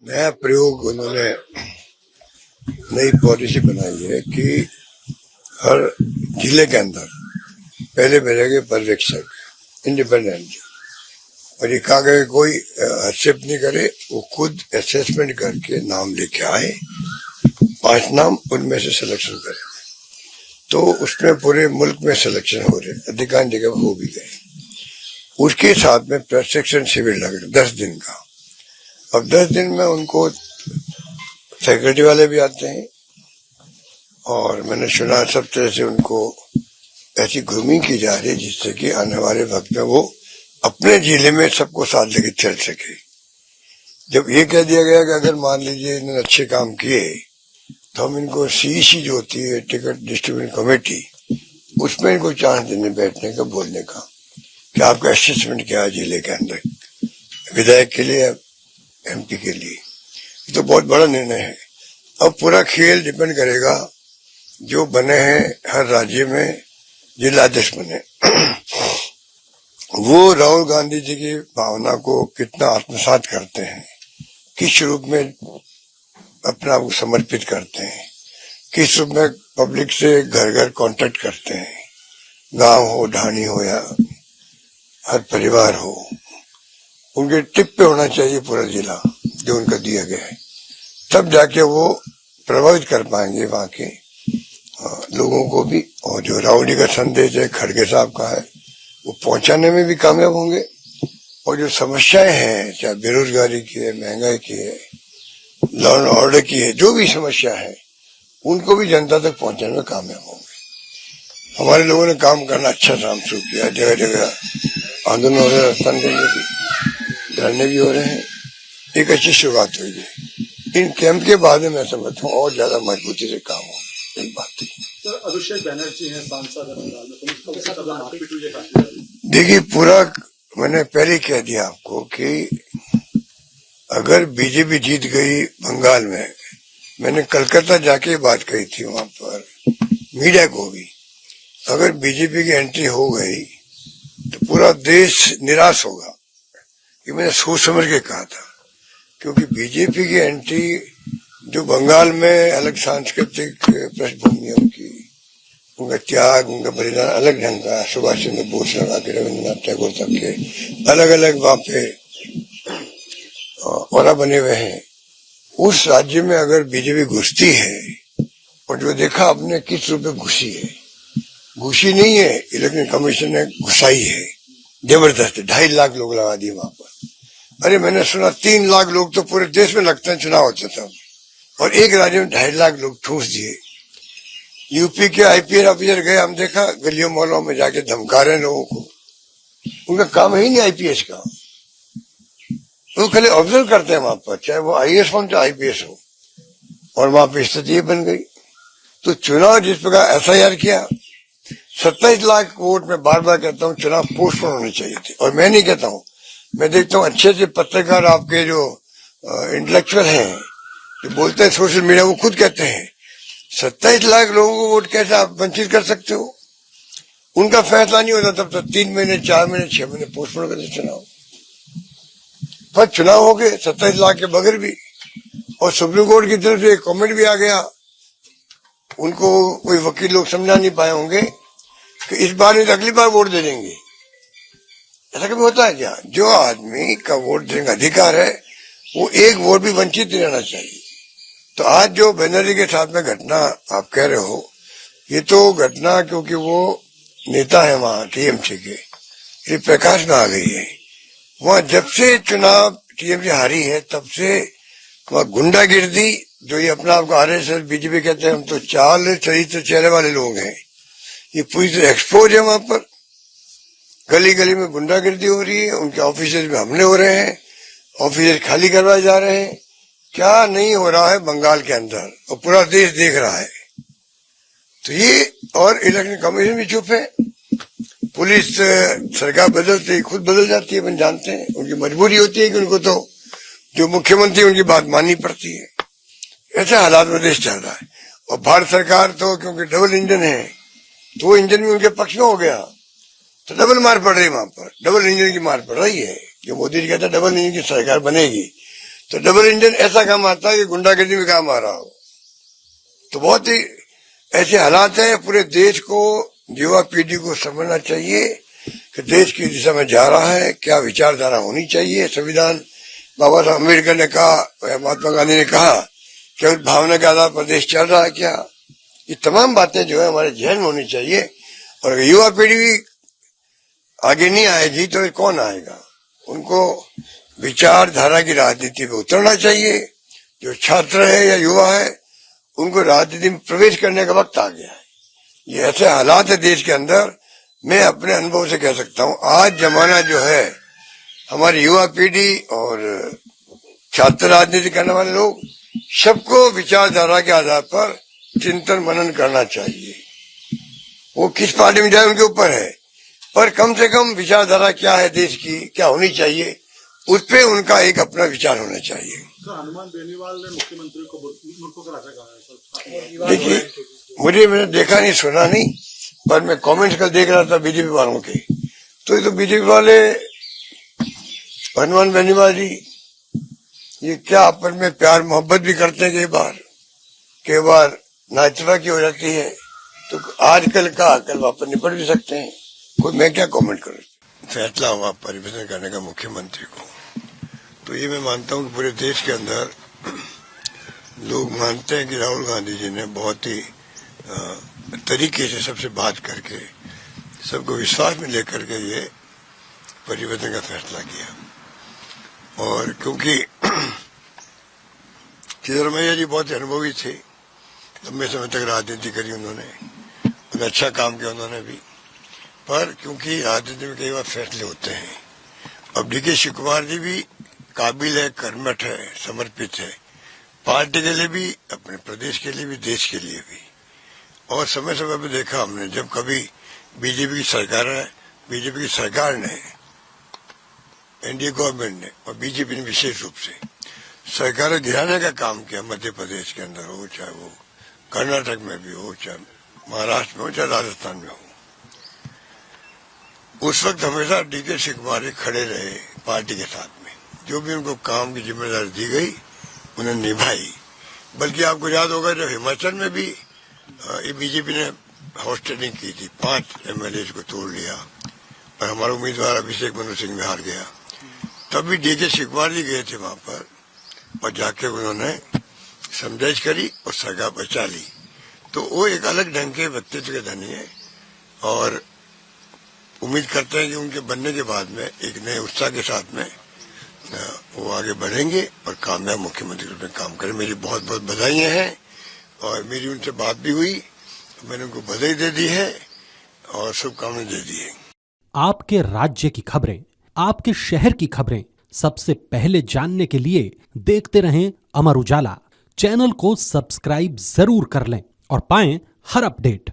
नया प्रयोग उन्होंने नई पॉलिसी बनाई है कि हर जिले के अंदर पहले मिलेंगे पर्यवेक्षक इंडिपेंडेंट, और ये कहा गया कोई हस्तक्षेप नहीं करे, वो खुद असेसमेंट करके नाम लेके आए, 5 नाम उनमें से सिलेक्शन करे। तो उसमें पूरे मुल्क में सिलेक्शन हो रहे, अधिकांश जगह हो भी गए। उसके साथ में प्रशिक्षण शिविर लग रहे 10 दिन का। अब 10 दिन में उनको फैकल्टी वाले भी आते हैं, और मैंने सुना सब तरह से उनको ऐसी ग्रूमिंग की जा रही है जिससे कि आने वाले वक्त में वो अपने जिले में सबको साथ लेके चल सके। जब ये कह दिया गया कि अगर मान लीजिए इन्होंने अच्छे काम किए तो हम इनको सीईसी जो होती है टिकट डिस्ट्रीब्यूशन कमेटी, उसमें इनको चांस देने बैठने का, बोलने का कि आपका असेसमेंट क्या है जिले के अंदर, विधायक के लिए एमपी के लिए। ये तो बहुत बड़ा निर्णय है। अब पूरा खेल डिपेंड करेगा जो बने हैं हर राज्य में जिलाध्यक्ष बने वो राहुल गांधी जी की भावना को कितना आत्मसात करते हैं, किस रूप में अपना वो समर्पित करते हैं, किस रूप में पब्लिक से घर घर कांटेक्ट करते हैं, गांव हो, ढाणी हो या हर परिवार हो, उनके टिप पे होना चाहिए पूरा जिला जो उनका दिया गया है। तब जाके वो प्रभावित कर पाएंगे वहां के लोगों को भी, और जो राहुल जी का संदेश है खड़गे साहब का है वो पहुंचाने में भी कामयाब होंगे। और जो समस्याएं हैं, चाहे बेरोजगारी की है, महंगाई की है, लॉ एंड ऑर्डर की है, जो भी समस्या है उनको भी जनता तक पहुंचाने में कामयाब होंगे। हमारे लोगों ने काम करना अच्छा काम शुरू किया, जगह जगह आंदोलन हो रहे, रस्ता भी धरने भी हो रहे हैं, एक अच्छी शुरुआत हुई है। इन कैंप के बाद में मैं समझता हूँ और ज्यादा मजबूती से काम हो। एक बात सर, अभिषेक बनर्जी हैं सांसद, देखिए, पूरा मैंने पहले कह दिया आपको कि अगर बीजेपी जीत गई बंगाल में, मैंने कलकत्ता जाके बात कही थी वहां पर मीडिया को भी, अगर बीजेपी की एंट्री हो गई तो पूरा देश निराश होगा। ये मैंने सोच समझ के कहा था, क्योंकि बीजेपी की एंट्री जो बंगाल में अलग सांस्कृतिक पृष्ठभूमि है उनकी, उनका त्याग, उनका बलिदान अलग ढंग का, सुभाष चंद्र बोस लगा के रविन्द्रनाथ टैगोर तक के अलग अलग वहां पे और बने हुए हैं। उस राज्य में अगर बीजेपी घुसती है, और जो देखा आपने किस रूप में घुसी है, घुसी नहीं है, इलेक्शन कमीशन ने घुसाई है जबरदस्ती, 2.5 लाख लोग लगा दिए वहां पर। अरे मैंने सुना 3 लाख लोग तो पूरे देश में लगते हैं चुनाव होता था, और एक राज्य में 2.5 लाख लोग ठूस दिए। यूपी के आईपीएस ऑफिसर गए, हम देखा गलियों मोहल्लों में जाके धमका रहे हैं लोगों को। उनका काम ही नहीं आईपीएस का, वो खाली ऑब्जर्व करते हैं वहां पर, चाहे वो आईएएस हो चाहे आईपीएस हो। और वहां पर स्थिति बन गई। तो चुनाव जिस प्रकार एफआईआर किया, 27 लाख वोट में बार बार कहता हूँ चुनाव पोस्टपोन होने चाहिए थे। और मैं नहीं कहता हूँ, मैं देखता हूँ अच्छे से पत्रकार आपके जो इंटेलेक्चुअल हैं जो बोलते हैं सोशल मीडिया, वो खुद कहते हैं 27 लाख लोगों को वोट कैसे आप वंचित कर सकते हो। उनका फैसला नहीं होता तब तक 3 महीने 4 महीने 6 महीने पोस्टपोन करते चुनाव। पर चुनाव हो गए 27 लाख के बगैर भी, और सुप्रीम कोर्ट की तरफ से एक कमेंट भी आ गया। उनको कोई वकील लोग समझा नहीं पाए होंगे कि इस बार नहीं अगली बार वोट दे देंगे। ऐसा कभी होता है क्या? जो आदमी का वोट देने का अधिकार है वो एक वोट भी वंचित नहीं रहना चाहिए। तो आज जो बनर्जी के साथ में घटना आप कह रहे हो, ये तो घटना क्योंकि वो नेता है वहां टीएमसी के, ये प्रकाश में आ गई है। वहां जब से चुनाव टीएमसी हारी है तब से वहां गुंडागिर्दी, जो ये अपना आपको आरएसएस बीजेपी कहते हैं, हम तो चाल चरित्र चेहरे वाले लोग हैं, ये पूरी तरह एक्सपोज है। वहां पर गली गली में गुंडागिर्दी हो रही है, उनके ऑफिसेज में हमले हो रहे हैं, ऑफिसेज खाली करवाए जा रहे हैं। क्या नहीं हो रहा है बंगाल के अंदर, और पूरा देश देख रहा है। तो ये, और इलेक्शन कमीशन भी चुप है। पुलिस सरकार बदलती खुद बदल जाती है, अपन जानते हैं, उनकी मजबूरी होती है कि उनको तो जो मुख्यमंत्री उनकी बात माननी पड़ती है। ऐसे हालात में देश चल रहा है। और भारत सरकार तो क्योंकि डबल इंजन है, तो वो इंजन भी उनके पक्ष में हो गया, तो डबल मार पड़ रही है वहां पर, डबल इंजन की मार पड़ रही है। जो मोदी जी कहता है डबल इंजन की सरकार बनेगी, तो डबल इंजन ऐसा काम आता है कि गुंडागर्दी में काम आ रहा हो। तो बहुत ही ऐसे हालात हैं। पूरे देश को, युवा पीढ़ी को समझना चाहिए कि देश की दिशा में जा रहा है, क्या विचारधारा होनी चाहिए। संविधान बाबा साहब अम्बेडकर ने कहा, महात्मा गांधी ने कहा कि उस भावना के आधार पर देश चल रहा है क्या। ये तमाम बातें जो है हमारे जहन में होनी चाहिए। और अगर युवा पीढ़ी आगे नहीं आएगी तो कौन आएगा। उनको विचारधारा की राजनीति में उतरना चाहिए। जो छात्र है या युवा है, उनको राजनीति में प्रवेश करने का वक्त आ गया है। ये ऐसे हालात है देश के अंदर। मैं अपने अनुभव से कह सकता हूँ, आज जमाना जो है, हमारी युवा पीढ़ी और छात्र राजनीति करने वाले लोग, सबको विचारधारा के आधार पर चिंतन मनन करना चाहिए। वो किस पार्टी में जाए उनके ऊपर है, पर कम से कम विचारधारा क्या है देश की, क्या होनी चाहिए, उस पे उनका एक अपना विचार होना चाहिए। सर, हनुमान बेनीवाल ने मुख्यमंत्री को मूर्खों का राजा कहा है। देखिए, मैंने देखा नहीं, सुना नहीं, पर मैं कमेंट्स कल देख रहा था बीजेपी वालों के। तो ये तो बीजेपी वाले, हनुमान बेनीवाल जी, ये क्या आपस में प्यार मोहब्बत भी करते हैं। कई बार नाइटवा की हो जाती है। तो आजकल का कल वापस निपट भी सकते हैं। कोई मैं क्या कमेंट करूं। फैसला हुआ परिवर्तन करने का मुख्यमंत्री को, तो ये मैं मानता हूं कि पूरे देश के अंदर लोग मानते हैं कि राहुल गांधी जी ने बहुत ही तरीके से सबसे बात करके, सबको विश्वास में लेकर के ये परिवर्तन का फैसला किया। और क्योंकि सिद्धरामैया जी बहुत अनुभवी थे, लंबे समय तक राजनीति करी उन्होंने, और अच्छा काम किया उन्होंने भी। पर क्योंकि राजनीति में कई बार फैसले होते हैं। अब डीके शिव कुमार जी भी काबिल है, कर्मठ है, समर्पित है, पार्टी के लिए भी, अपने प्रदेश के लिए भी, देश के लिए भी। और समय समय पर देखा हमने, जब कभी बीजेपी की सरकार ने, एनडीए गवर्नमेंट ने और बीजेपी ने विशेष रूप से सरकारें गिराने का काम किया, मध्य प्रदेश के अंदर हो, चाहे वो कर्नाटक में भी हो, चाहे महाराष्ट्र में हो, चाहे राजस्थान में हो, उस वक्त हमेशा डीके शिव कुमार खड़े रहे पार्टी के साथ में। जो भी उनको काम की जिम्मेदारी दी गई उन्हें निभाई। बल्कि आपको याद होगा, जब हिमाचल में भी ये बीजेपी ने हॉस्टेलिंग की थी, 5 एमएलए को तोड़ लिया और हमारा उम्मीदवार अभिषेक मनु सिंह में हार गया, तब भी डीके शिव कुमार जी गए थे वहां पर, और जाके उन्होंने समझाइश करी और सरकार बचा ली। तो वो एक अलग ढंग के व्यक्तित्व के धनी है, और उम्मीद करते हैं कि उनके बनने के बाद में एक नए उत्साह के साथ में वो आगे बढ़ेंगे और कामयाब मुख्यमंत्री के रूप में काम करें। मेरी बहुत बहुत बधाइयां हैं, और मेरी उनसे बात भी हुई, मैंने उनको बधाई दे दी है और शुभकामनाएं दे दी है। आपके राज्य की खबरें, आपके शहर की खबरें सबसे पहले जानने के लिए देखते रहें अमर उजाला। चैनल को सब्सक्राइब जरूर कर लें और पाएं हर अपडेट।